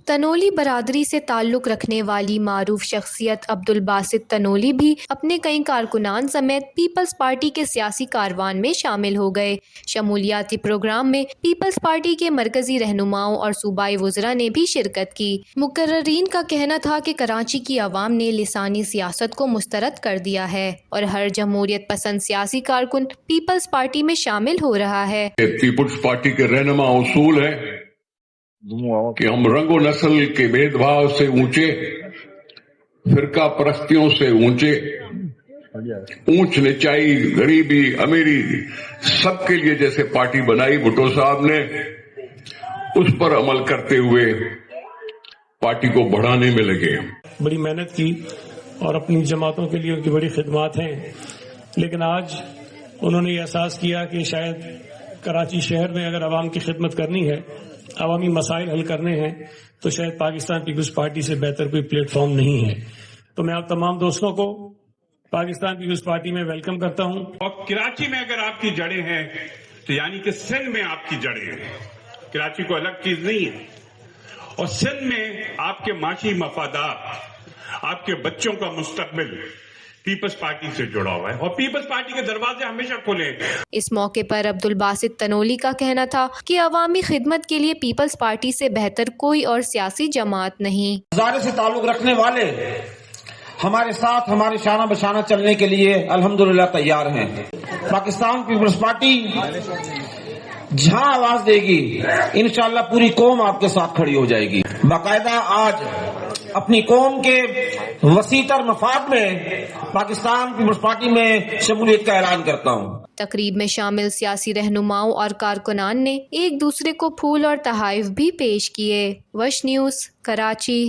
تنولی برادری سے تعلق رکھنے والی معروف شخصیت عبدالباسط تنولی بھی اپنے کئی کارکنان سمیت پیپلز پارٹی کے سیاسی کاروان میں شامل ہو گئے۔ شمولیاتی پروگرام میں پیپلز پارٹی کے مرکزی رہنماؤں اور صوبائی وزراء نے بھی شرکت کی۔ مقررین کا کہنا تھا کہ کراچی کی عوام نے لسانی سیاست کو مسترد کر دیا ہے اور ہر جمہوریت پسند سیاسی کارکن پیپلز پارٹی میں شامل ہو رہا ہے۔ پیپلز پارٹی کے رہنما اصول ہے کہ ہم رنگ و نسل کے بھید بھاؤ سے اونچے، فرقہ پرستیوں سے اونچے، اونچ نچائی، غریبی امیری سب کے لیے جیسے پارٹی بنائی بھٹو صاحب نے، اس پر عمل کرتے ہوئے پارٹی کو بڑھانے میں لگے۔ بڑی محنت کی اور اپنی جماعتوں کے لیے ان کی بڑی خدمات ہیں، لیکن آج انہوں نے یہ احساس کیا کہ شاید کراچی شہر میں اگر عوام کی خدمت کرنی ہے، عوامی مسائل حل کرنے ہیں، تو شاید پاکستان پیپلز پارٹی سے بہتر کوئی پلیٹ فارم نہیں ہے۔ تو میں آپ تمام دوستوں کو پاکستان پیپلز پارٹی میں ویلکم کرتا ہوں۔ اور کراچی میں اگر آپ کی جڑیں ہیں تو یعنی کہ سندھ میں آپ کی جڑیں ہیں، کراچی کو الگ چیز نہیں ہے، اور سندھ میں آپ کے معاشی مفادات، آپ کے بچوں کا مستقبل پیپلز پارٹی سے جڑا ہوا ہے، اور پیپلز پارٹی کے دروازے ہمیشہ کھلے ہیں۔ اس موقع پر عبدالباسط تنولی کا کہنا تھا کہ عوامی خدمت کے لیے پیپلز پارٹی سے بہتر کوئی اور سیاسی جماعت نہیں۔ ہزارے سے تعلق رکھنے والے ہمارے ساتھ ہمارے شانہ بشانہ چلنے کے لیے الحمدللہ تیار ہیں۔ پاکستان پیپلز پارٹی جہاں آواز دے گی انشاءاللہ پوری قوم آپ کے ساتھ کھڑی ہو جائے گی۔ باقاعدہ آج اپنی قوم کے وسیع تر مفاد میں پاکستان پیپلز پارٹی میں شمولیت کا اعلان کرتا ہوں۔ تقریب میں شامل سیاسی رہنماؤں اور کارکنان نے ایک دوسرے کو پھول اور تحائف بھی پیش کیے۔ وش نیوز، کراچی۔